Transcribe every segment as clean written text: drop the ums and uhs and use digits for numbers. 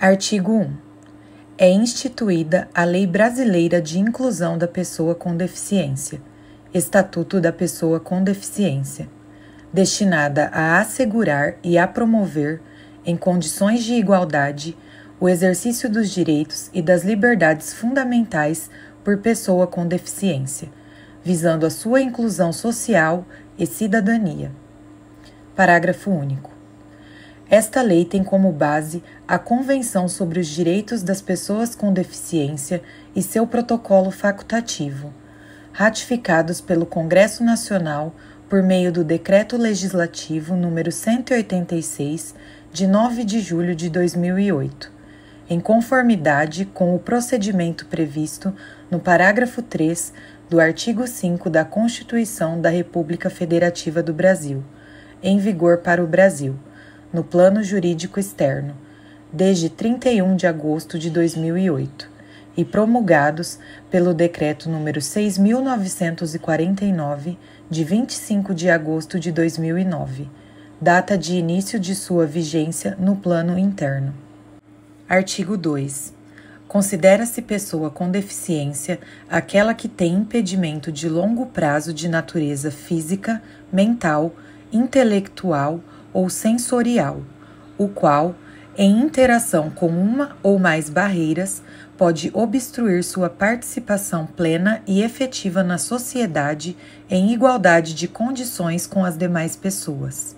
Artigo 1. É instituída a Lei Brasileira de Inclusão da Pessoa com Deficiência, Estatuto da Pessoa com Deficiência, destinada a assegurar e a promover, em condições de igualdade, o exercício dos direitos e das liberdades fundamentais por pessoa com deficiência, visando a sua inclusão social e cidadania. Parágrafo único. Esta lei tem como base a Convenção sobre os Direitos das Pessoas com Deficiência e seu protocolo facultativo, ratificados pelo Congresso Nacional por meio do Decreto Legislativo nº 186, de 9 de julho de 2008, em conformidade com o procedimento previsto no parágrafo 3 do artigo 5 da Constituição da República Federativa do Brasil, em vigor para o Brasil, no plano jurídico externo, desde 31 de agosto de 2008, e promulgados pelo Decreto nº 6.949, de 25 de agosto de 2009, data de início de sua vigência no plano interno. Artigo 2. Considera-se pessoa com deficiência aquela que tem impedimento de longo prazo de natureza física, mental, intelectual ou sensorial, o qual, em interação com uma ou mais barreiras, pode obstruir sua participação plena e efetiva na sociedade em igualdade de condições com as demais pessoas.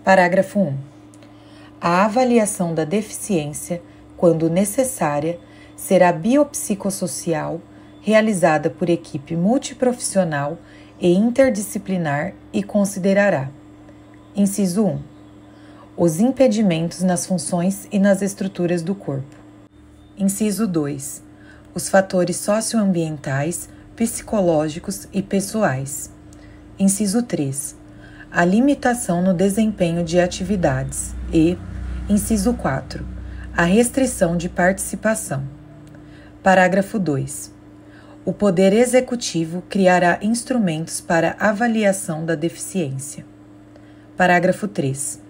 Parágrafo 1. A avaliação da deficiência, quando necessária, será biopsicossocial, realizada por equipe multiprofissional e interdisciplinar e considerará: Inciso 1. Os impedimentos nas funções e nas estruturas do corpo. Inciso 2. Os fatores socioambientais, psicológicos e pessoais. Inciso 3. A limitação no desempenho de atividades. E, inciso 4. A restrição de participação. Parágrafo 2. O Poder Executivo criará instrumentos para avaliação da deficiência. Parágrafo 3.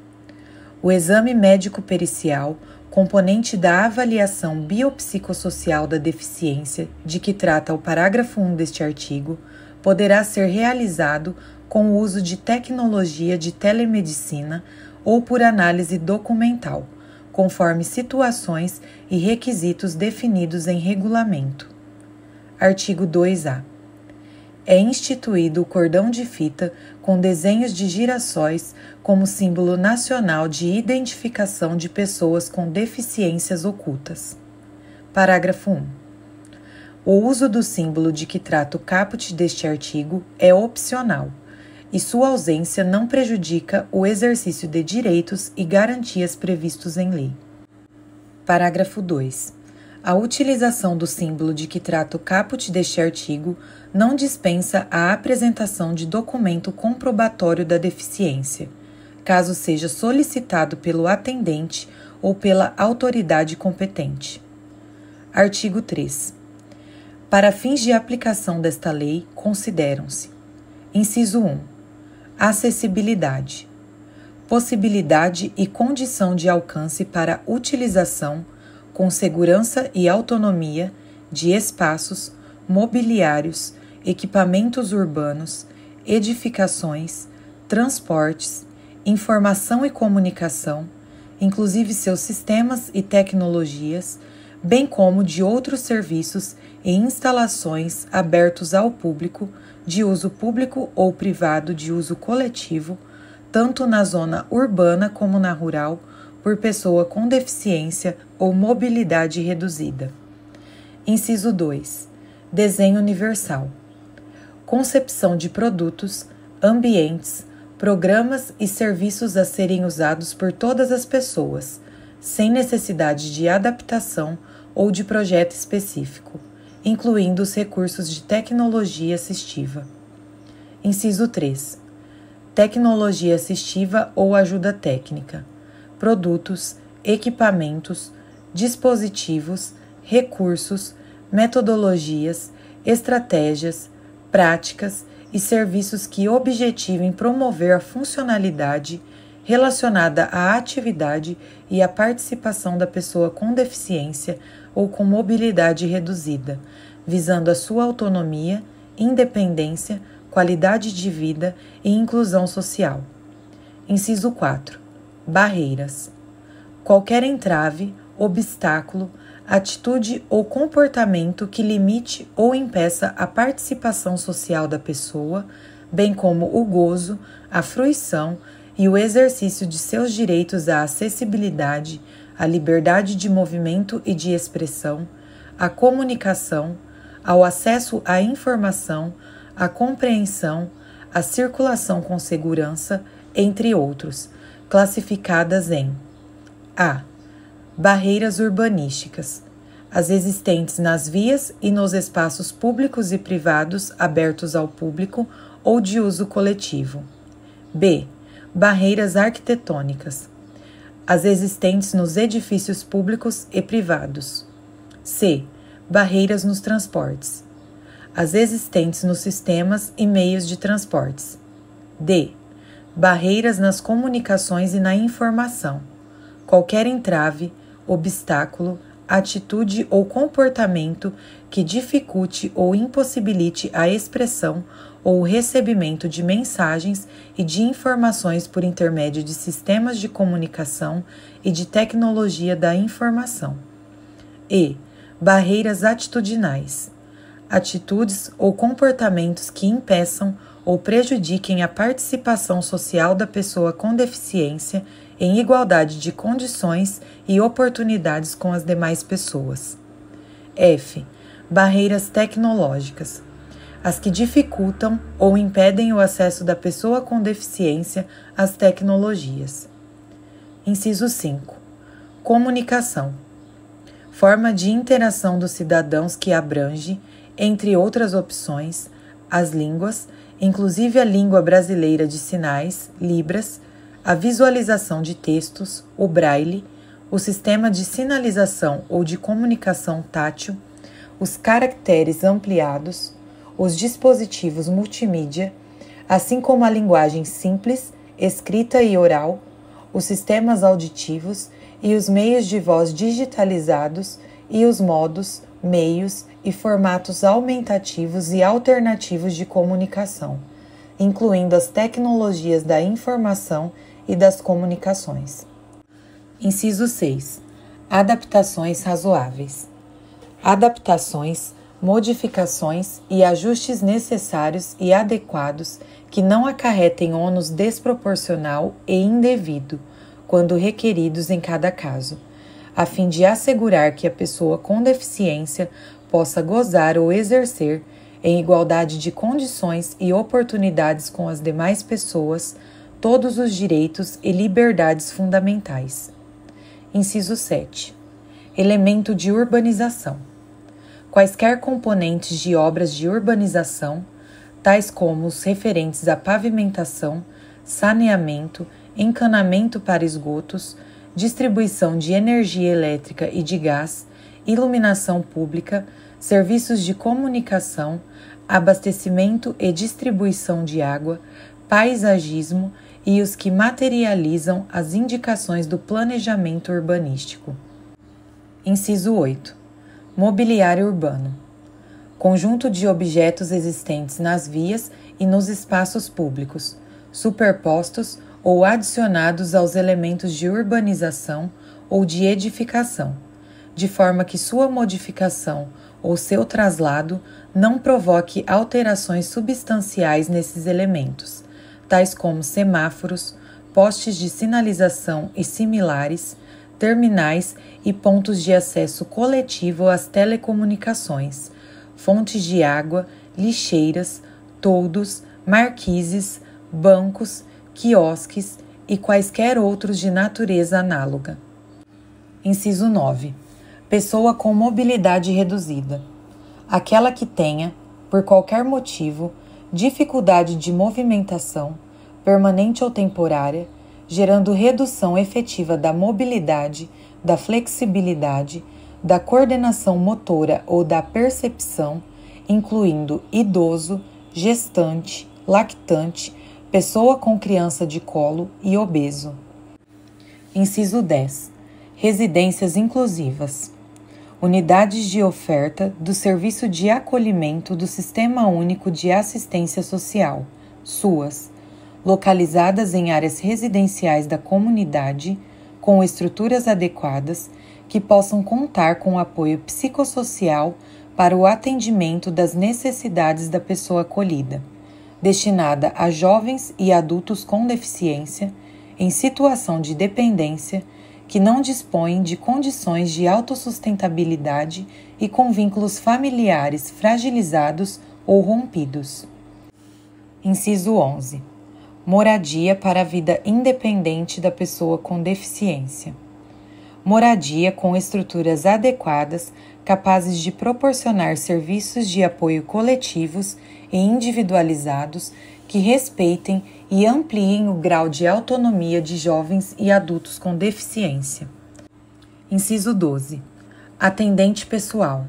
O exame médico-pericial, componente da avaliação biopsicossocial da deficiência, de que trata o parágrafo 1 deste artigo, poderá ser realizado com o uso de tecnologia de telemedicina ou por análise documental, conforme situações e requisitos definidos em regulamento. Artigo 2A. É instituído o cordão de fita com desenhos de girassóis como símbolo nacional de identificação de pessoas com deficiências ocultas. Parágrafo 1. O uso do símbolo de que trata o caput deste artigo é opcional, e sua ausência não prejudica o exercício de direitos e garantias previstos em lei. Parágrafo 2. A utilização do símbolo de que trata o caput deste artigo não dispensa a apresentação de documento comprobatório da deficiência, caso seja solicitado pelo atendente ou pela autoridade competente. Artigo 3. Para fins de aplicação desta lei, consideram-se: Inciso 1. Acessibilidade. Possibilidade e condição de alcance para utilização, com segurança e autonomia, de espaços, mobiliários, equipamentos urbanos, edificações, transportes, informação e comunicação, inclusive seus sistemas e tecnologias, bem como de outros serviços e instalações abertos ao público, de uso público ou privado de uso coletivo, tanto na zona urbana como na rural, por pessoa com deficiência ou mobilidade reduzida. Inciso 2. Desenho universal. Concepção de produtos, ambientes, programas e serviços a serem usados por todas as pessoas, sem necessidade de adaptação ou de projeto específico, incluindo os recursos de tecnologia assistiva. Inciso 3. Tecnologia assistiva ou ajuda técnica. Produtos, equipamentos, dispositivos, recursos, metodologias, estratégias, práticas e serviços que objetivem promover a funcionalidade, relacionada à atividade e à participação da pessoa com deficiência ou com mobilidade reduzida, visando a sua autonomia, independência, qualidade de vida e inclusão social. Inciso 4. Barreiras. Qualquer entrave, obstáculo, atitude ou comportamento que limite ou impeça a participação social da pessoa, bem como o gozo, a fruição e o exercício de seus direitos à acessibilidade, à liberdade de movimento e de expressão, à comunicação, ao acesso à informação, à compreensão, à circulação com segurança, entre outros, classificadas em a. Barreiras urbanísticas, as existentes nas vias e nos espaços públicos e privados abertos ao público ou de uso coletivo. B. Barreiras arquitetônicas, as existentes nos edifícios públicos e privados. C. Barreiras nos transportes, as existentes nos sistemas e meios de transportes. D. Barreiras nas comunicações e na informação, qualquer entrave, obstáculo, atitude ou comportamento que dificulte ou impossibilite a expressão ou o recebimento de mensagens e de informações por intermédio de sistemas de comunicação e de tecnologia da informação. E. Barreiras atitudinais, atitudes ou comportamentos que impeçam ou prejudiquem a participação social da pessoa com deficiência em igualdade de condições e oportunidades com as demais pessoas. F. Barreiras tecnológicas, as que dificultam ou impedem o acesso da pessoa com deficiência às tecnologias. Inciso 5. Comunicação, forma de interação dos cidadãos que abrange, entre outras opções, as línguas, inclusive a língua brasileira de sinais, Libras, a visualização de textos, o braille, o sistema de sinalização ou de comunicação tátil, os caracteres ampliados, os dispositivos multimídia, assim como a linguagem simples, escrita e oral, os sistemas auditivos e os meios de voz digitalizados e os modos, meios e formatos aumentativos e alternativos de comunicação, incluindo as tecnologias da informação e das comunicações. Inciso 6. Adaptações razoáveis. Adaptações, modificações e ajustes necessários e adequados que não acarretem ônus desproporcional e indevido, quando requeridos em cada caso, a fim de assegurar que a pessoa com deficiência possa gozar ou exercer, em igualdade de condições e oportunidades com as demais pessoas, todos os direitos e liberdades fundamentais. Inciso 7. Elemento de urbanização. Quaisquer componentes de obras de urbanização, tais como os referentes à pavimentação, saneamento, encanamento para esgotos, distribuição de energia elétrica e de gás, iluminação pública, serviços de comunicação, abastecimento e distribuição de água, paisagismo e os que materializam as indicações do planejamento urbanístico. Inciso 8. Mobiliário urbano. Conjunto de objetos existentes nas vias e nos espaços públicos, superpostos ou adicionados aos elementos de urbanização ou de edificação, de forma que sua modificação ou seu traslado não provoque alterações substanciais nesses elementos, tais como semáforos, postes de sinalização e similares, terminais e pontos de acesso coletivo às telecomunicações, fontes de água, lixeiras, toldos, marquises, bancos, quiosques e quaisquer outros de natureza análoga. Inciso 9. Pessoa com mobilidade reduzida. Aquela que tenha, por qualquer motivo, dificuldade de movimentação, permanente ou temporária, gerando redução efetiva da mobilidade, da flexibilidade, da coordenação motora ou da percepção, incluindo idoso, gestante, lactante, pessoa com criança de colo e obeso. Inciso 10. Residências inclusivas. Unidades de oferta do Serviço de Acolhimento do Sistema Único de Assistência Social, SUAS, localizadas em áreas residenciais da comunidade, com estruturas adequadas que possam contar com apoio psicossocial para o atendimento das necessidades da pessoa acolhida, destinada a jovens e adultos com deficiência, em situação de dependência, que não dispõem de condições de autossustentabilidade e com vínculos familiares fragilizados ou rompidos. Inciso 11. Moradia para a vida independente da pessoa com deficiência. Moradia com estruturas adequadas, capazes de proporcionar serviços de apoio coletivos e individualizados que respeitem e ampliem o grau de autonomia de jovens e adultos com deficiência. Inciso 12. Atendente pessoal.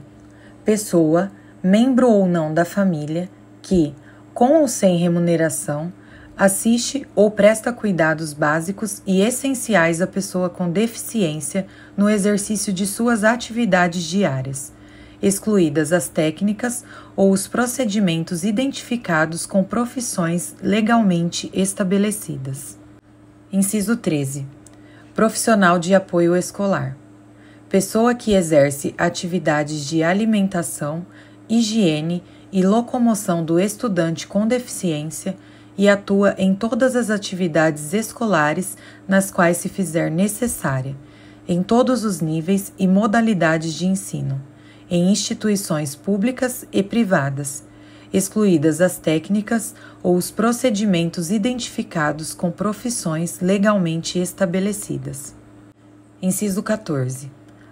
Pessoa, membro ou não da família, que, com ou sem remuneração, assiste ou presta cuidados básicos e essenciais à pessoa com deficiência no exercício de suas atividades diárias, excluídas as técnicas ou os procedimentos identificados com profissões legalmente estabelecidas. Inciso 13. Profissional de apoio escolar. Pessoa que exerce atividades de alimentação, higiene e locomoção do estudante com deficiência e atua em todas as atividades escolares nas quais se fizer necessária, em todos os níveis e modalidades de ensino, em instituições públicas e privadas, excluídas as técnicas ou os procedimentos identificados com profissões legalmente estabelecidas. Inciso 14.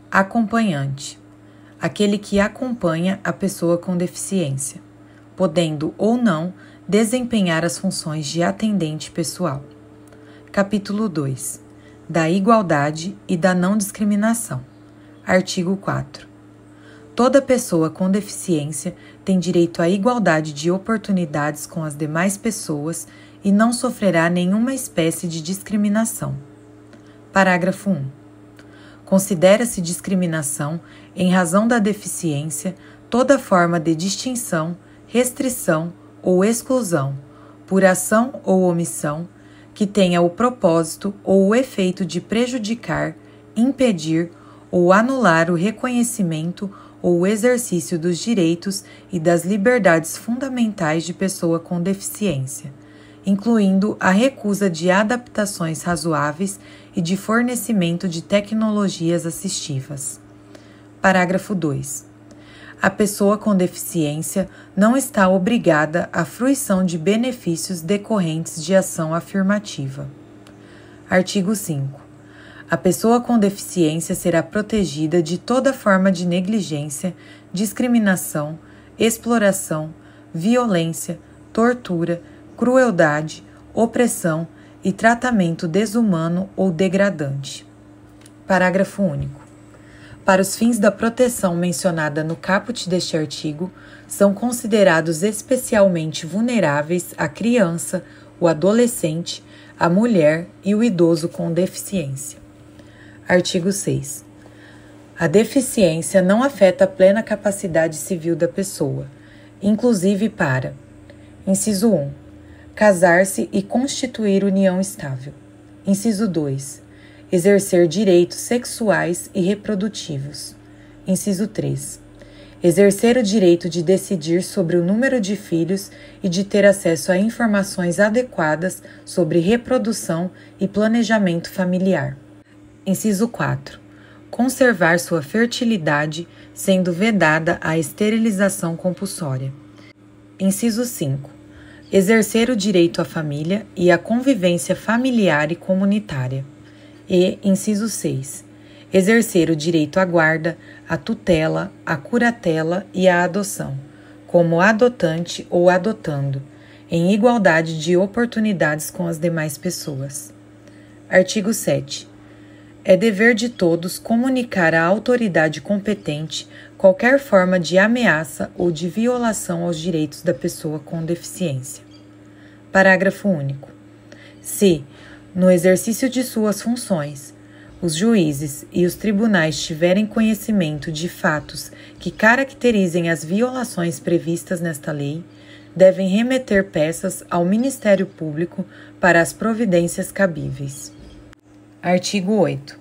Acompanhante. Aquele que acompanha a pessoa com deficiência, podendo ou não desempenhar as funções de atendente pessoal. Capítulo 2. Da igualdade e da não discriminação. Artigo 4. Toda pessoa com deficiência tem direito à igualdade de oportunidades com as demais pessoas e não sofrerá nenhuma espécie de discriminação. Parágrafo 1. Considera-se discriminação, em razão da deficiência, toda forma de distinção, restrição ou exclusão, por ação ou omissão, que tenha o propósito ou o efeito de prejudicar, impedir ou anular o reconhecimento ou o exercício dos direitos e das liberdades fundamentais de pessoa com deficiência, incluindo a recusa de adaptações razoáveis e de fornecimento de tecnologias assistivas. Parágrafo 2. A pessoa com deficiência não está obrigada à fruição de benefícios decorrentes de ação afirmativa. Artigo 5. A pessoa com deficiência será protegida de toda forma de negligência, discriminação, exploração, violência, tortura, crueldade, opressão e tratamento desumano ou degradante. Parágrafo único. Para os fins da proteção mencionada no caput deste artigo, são considerados especialmente vulneráveis a criança, o adolescente, a mulher e o idoso com deficiência. Artigo 6. A deficiência não afeta a plena capacidade civil da pessoa, inclusive para: inciso 1. Casar-se e constituir união estável. Inciso 2. Exercer direitos sexuais e reprodutivos. Inciso 3. Exercer o direito de decidir sobre o número de filhos e de ter acesso a informações adequadas sobre reprodução e planejamento familiar. Inciso 4. Conservar sua fertilidade, sendo vedada a esterilização compulsória. Inciso 5. Exercer o direito à família e à convivência familiar e comunitária. E, inciso 6, exercer o direito à guarda, à tutela, à curatela e à adoção, como adotante ou adotando, em igualdade de oportunidades com as demais pessoas. Artigo 7. É dever de todos comunicar à autoridade competente qualquer forma de ameaça ou de violação aos direitos da pessoa com deficiência. Parágrafo único. Se, no exercício de suas funções, os juízes e os tribunais tiverem conhecimento de fatos que caracterizem as violações previstas nesta lei, devem remeter peças ao Ministério Público para as providências cabíveis. Artigo 8.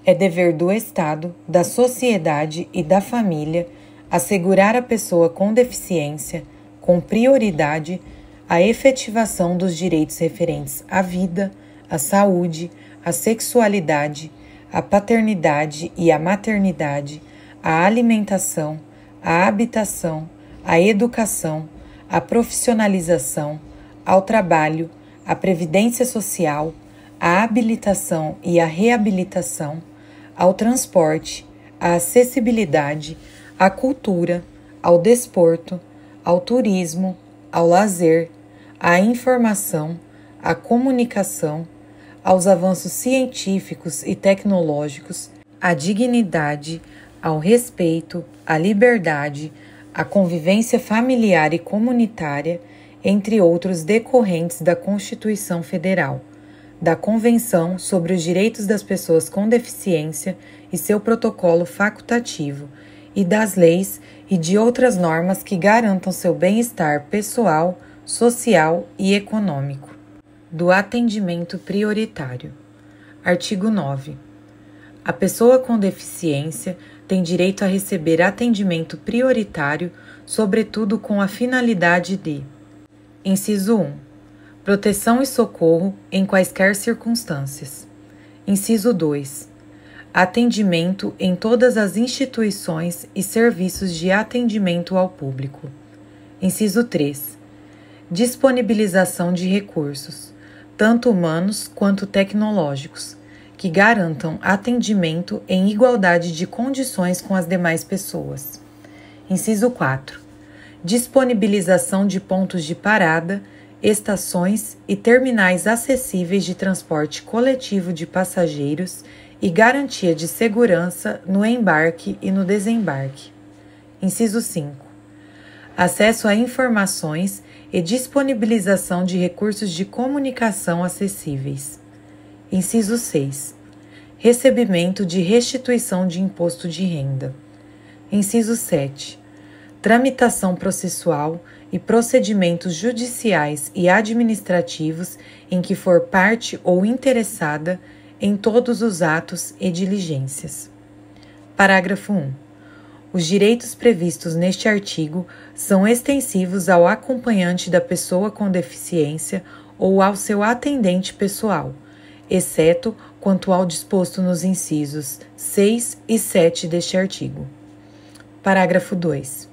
É dever do Estado, da sociedade e da família assegurar à pessoa com deficiência, com prioridade, a efetivação dos direitos referentes à vida, à saúde, à sexualidade, à paternidade e à maternidade, à alimentação, à habitação, à educação, à profissionalização, ao trabalho, à previdência social, à habilitação e à reabilitação, ao transporte, à acessibilidade, à cultura, ao desporto, ao turismo, ao lazer, à informação, à comunicação, aos avanços científicos e tecnológicos, à dignidade, ao respeito, à liberdade, à convivência familiar e comunitária, entre outros decorrentes da Constituição Federal, da Convenção sobre os Direitos das Pessoas com Deficiência e seu protocolo facultativo, e das leis e de outras normas que garantam seu bem-estar pessoal, social e econômico. Do atendimento prioritário. Artigo 9. A pessoa com deficiência tem direito a receber atendimento prioritário, sobretudo com a finalidade de: inciso 1. Proteção e socorro em quaisquer circunstâncias. Inciso 2. Atendimento em todas as instituições e serviços de atendimento ao público. Inciso 3. Disponibilização de recursos, tanto humanos quanto tecnológicos, que garantam atendimento em igualdade de condições com as demais pessoas. Inciso 4. Disponibilização de pontos de parada, estações e terminais acessíveis de transporte coletivo de passageiros e garantia de segurança no embarque e no desembarque. Inciso 5. Acesso a informações e disponibilização de recursos de comunicação acessíveis. Inciso 6. Recebimento de restituição de imposto de renda. Inciso 7. Tramitação processual e procedimentos judiciais e administrativos em que for parte ou interessada em todos os atos e diligências. Parágrafo 1. Os direitos previstos neste artigo são extensivos ao acompanhante da pessoa com deficiência ou ao seu atendente pessoal, exceto quanto ao disposto nos incisos 6 e 7 deste artigo. Parágrafo 2.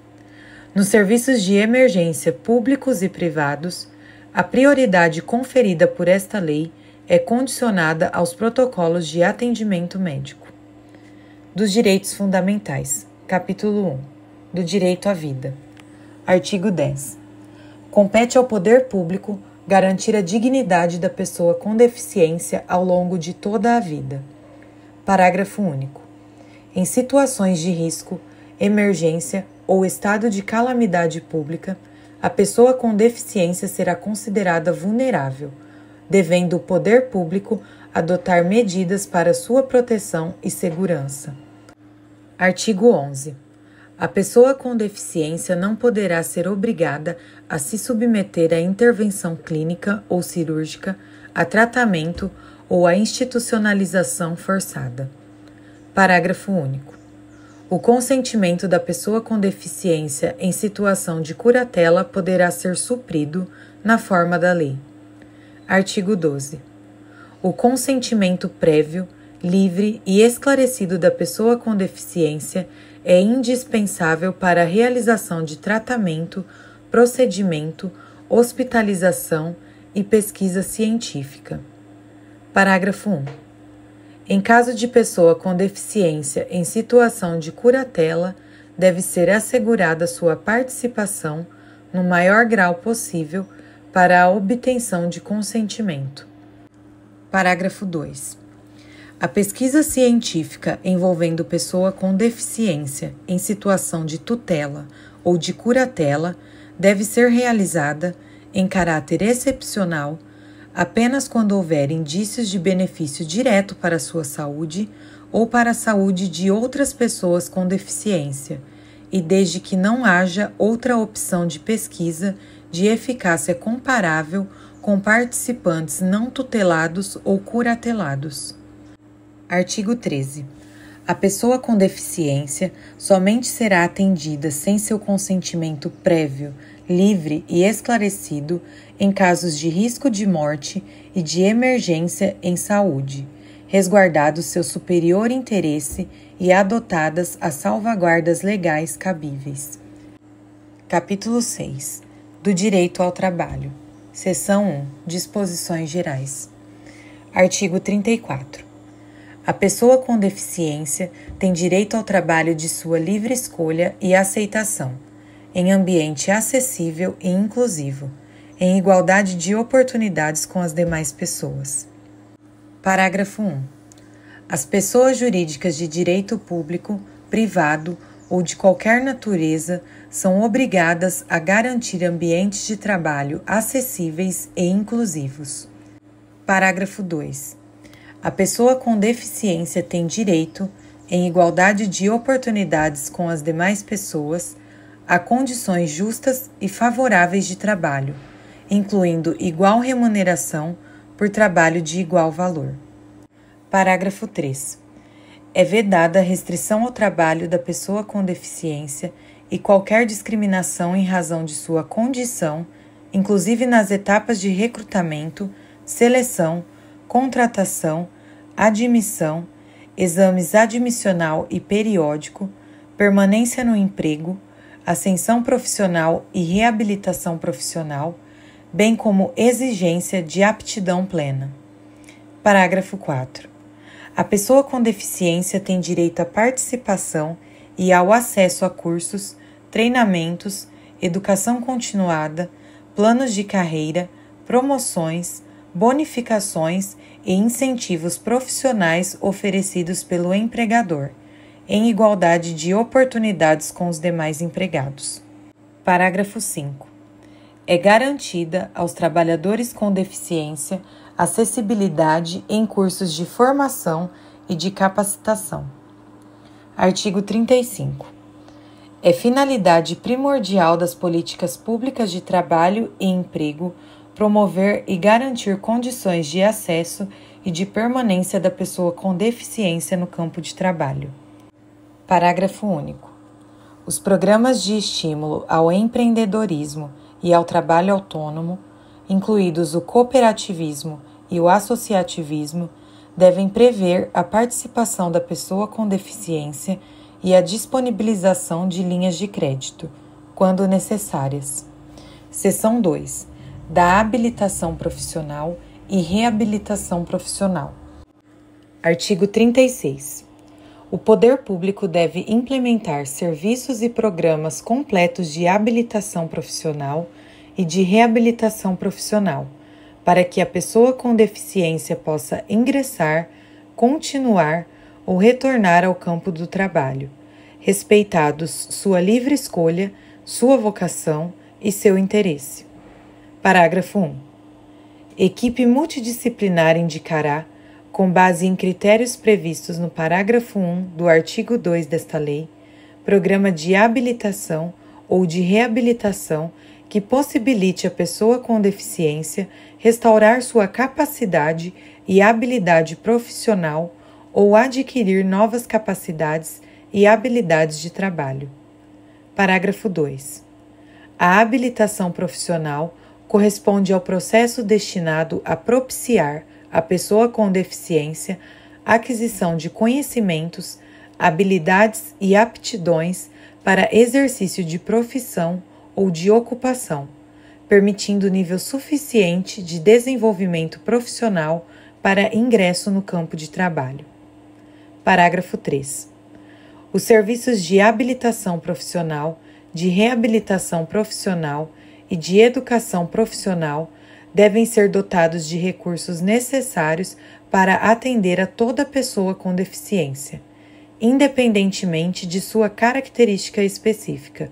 Nos serviços de emergência públicos e privados, a prioridade conferida por esta lei é condicionada aos protocolos de atendimento médico. Dos direitos fundamentais. Capítulo 1. Do direito à vida. Artigo 10. Compete ao poder público garantir a dignidade da pessoa com deficiência ao longo de toda a vida. Parágrafo único. Em situações de risco, emergência ou estado de calamidade pública, a pessoa com deficiência será considerada vulnerável, devendo o poder público adotar medidas para sua proteção e segurança. Artigo 11. A pessoa com deficiência não poderá ser obrigada a se submeter a intervenção clínica ou cirúrgica, a tratamento ou a institucionalização forçada. Parágrafo único. O consentimento da pessoa com deficiência em situação de curatela poderá ser suprido na forma da lei. Artigo 12. O consentimento prévio, livre e esclarecido da pessoa com deficiência é indispensável para a realização de tratamento, procedimento, hospitalização e pesquisa científica. Parágrafo 1. Em caso de pessoa com deficiência em situação de curatela, deve ser assegurada sua participação, no maior grau possível, para a obtenção de consentimento. Parágrafo 2. A pesquisa científica envolvendo pessoa com deficiência em situação de tutela ou de curatela deve ser realizada em caráter excepcional, apenas quando houver indícios de benefício direto para a sua saúde ou para a saúde de outras pessoas com deficiência, e desde que não haja outra opção de pesquisa de eficácia comparável com participantes não tutelados ou curatelados. Artigo 13. A pessoa com deficiência somente será atendida sem seu consentimento prévio, livre e esclarecido em casos de risco de morte e de emergência em saúde, resguardado seu superior interesse e adotadas as salvaguardas legais cabíveis. Capítulo 6. Do Direito ao Trabalho. Seção 1. Disposições Gerais. Artigo 34. A pessoa com deficiência tem direito ao trabalho de sua livre escolha e aceitação, em ambiente acessível e inclusivo, em igualdade de oportunidades com as demais pessoas. Parágrafo 1. As pessoas jurídicas de direito público, privado ou de qualquer natureza são obrigadas a garantir ambientes de trabalho acessíveis e inclusivos. Parágrafo 2. A pessoa com deficiência tem direito, em igualdade de oportunidades com as demais pessoas, a condições justas e favoráveis de trabalho, incluindo igual remuneração por trabalho de igual valor. Parágrafo 3. É vedada a restrição ao trabalho da pessoa com deficiência e qualquer discriminação em razão de sua condição, inclusive nas etapas de recrutamento, seleção, contratação, admissão, exames admissional e periódico, permanência no emprego, ascensão profissional e reabilitação profissional, bem como exigência de aptidão plena. Parágrafo 4. A pessoa com deficiência tem direito à participação e ao acesso a cursos, treinamentos, educação continuada, planos de carreira, promoções, bonificações e incentivos profissionais oferecidos pelo empregador, em igualdade de oportunidades com os demais empregados. Parágrafo 5. É garantida aos trabalhadores com deficiência acessibilidade em cursos de formação e de capacitação. Artigo 35. É finalidade primordial das políticas públicas de trabalho e emprego promover e garantir condições de acesso e de permanência da pessoa com deficiência no campo de trabalho. Parágrafo único. Os programas de estímulo ao empreendedorismo e ao trabalho autônomo, incluídos o cooperativismo e o associativismo, devem prever a participação da pessoa com deficiência e a disponibilização de linhas de crédito, quando necessárias. Seção 2. Da habilitação profissional e reabilitação profissional. Artigo 36. O poder público deve implementar serviços e programas completos de habilitação profissional e de reabilitação profissional, para que a pessoa com deficiência possa ingressar, continuar ou retornar ao campo do trabalho, respeitados sua livre escolha, sua vocação e seu interesse. Parágrafo 1. Equipe multidisciplinar indicará, com base em critérios previstos no parágrafo 1 do artigo 2 desta lei, programa de habilitação ou de reabilitação que possibilite a pessoa com deficiência restaurar sua capacidade e habilidade profissional ou adquirir novas capacidades e habilidades de trabalho. Parágrafo 2. A habilitação profissional corresponde ao processo destinado a propiciar à pessoa com deficiência a aquisição de conhecimentos, habilidades e aptidões para exercício de profissão ou de ocupação, permitindo nível suficiente de desenvolvimento profissional para ingresso no campo de trabalho. Parágrafo 3. Os serviços de habilitação profissional, de reabilitação profissional e de educação profissional devem ser dotados de recursos necessários para atender a toda pessoa com deficiência, independentemente de sua característica específica,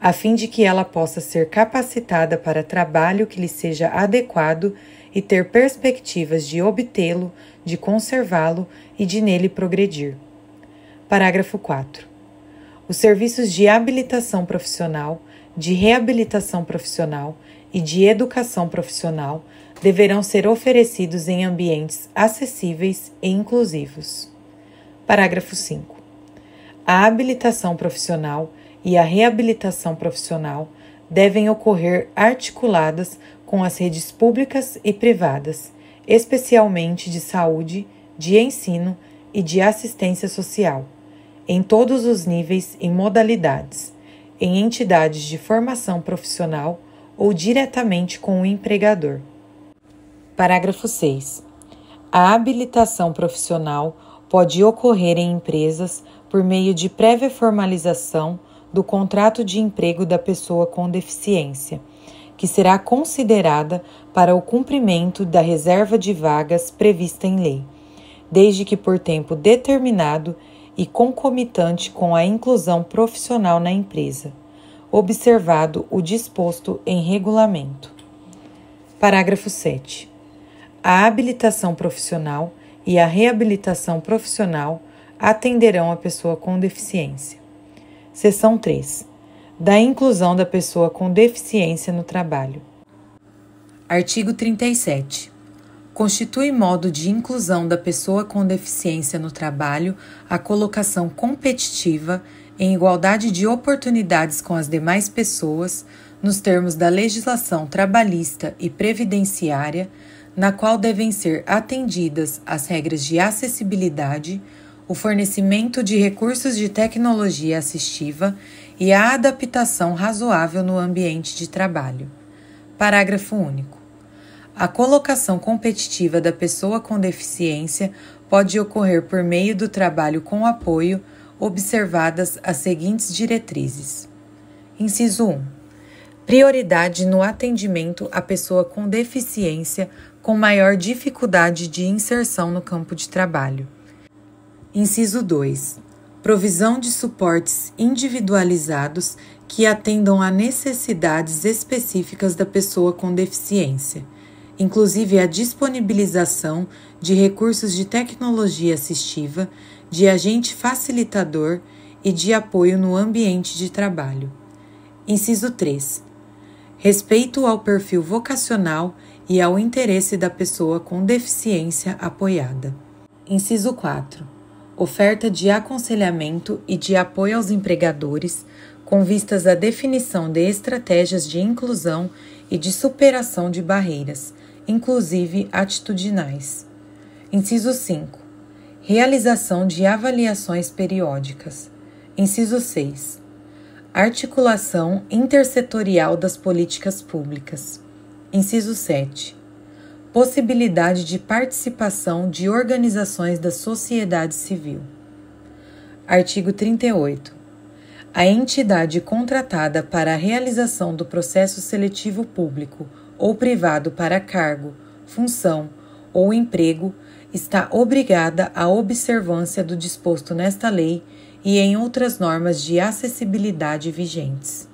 a fim de que ela possa ser capacitada para trabalho que lhe seja adequado e ter perspectivas de obtê-lo, de conservá-lo e de nele progredir. Parágrafo 4. Os serviços de habilitação profissional, de reabilitação profissional e de educação profissional deverão ser oferecidos em ambientes acessíveis e inclusivos. Parágrafo 5. A habilitação profissional e a reabilitação profissional devem ocorrer articuladas com as redes públicas e privadas, especialmente de saúde, de ensino e de assistência social, em todos os níveis e modalidades, em entidades de formação profissional ou diretamente com o empregador. Parágrafo 6. A habilitação profissional pode ocorrer em empresas por meio de prévia formalização do contrato de emprego da pessoa com deficiência, que será considerada para o cumprimento da reserva de vagas prevista em lei, desde que por tempo determinado e concomitante com a inclusão profissional na empresa, observado o disposto em regulamento. Parágrafo 7. A habilitação profissional e a reabilitação profissional atenderão a pessoa com deficiência. Seção 3. Da inclusão da pessoa com deficiência no trabalho. Artigo 37. Constitui modo de inclusão da pessoa com deficiência no trabalho a colocação competitiva em igualdade de oportunidades com as demais pessoas, nos termos da legislação trabalhista e previdenciária, na qual devem ser atendidas as regras de acessibilidade, o fornecimento de recursos de tecnologia assistiva e a adaptação razoável no ambiente de trabalho. Parágrafo único. A colocação competitiva da pessoa com deficiência pode ocorrer por meio do trabalho com apoio, observadas as seguintes diretrizes. Inciso 1. Prioridade no atendimento à pessoa com deficiência com maior dificuldade de inserção no campo de trabalho. Inciso 2. Provisão de suportes individualizados que atendam a necessidades específicas da pessoa com deficiência, inclusive a disponibilização de recursos de tecnologia assistiva, de agente facilitador e de apoio no ambiente de trabalho. Inciso 3. Respeito ao perfil vocacional e ao interesse da pessoa com deficiência apoiada. Inciso 4. Oferta de aconselhamento e de apoio aos empregadores, com vistas à definição de estratégias de inclusão e de superação de barreiras, inclusive atitudinais. Inciso 5. Realização de avaliações periódicas. Inciso 6. Articulação intersetorial das políticas públicas. Inciso 7. Possibilidade de participação de organizações da sociedade civil. Artigo 38. A entidade contratada para a realização do processo seletivo público ou privado para cargo, função ou emprego está obrigada à observância do disposto nesta lei e em outras normas de acessibilidade vigentes.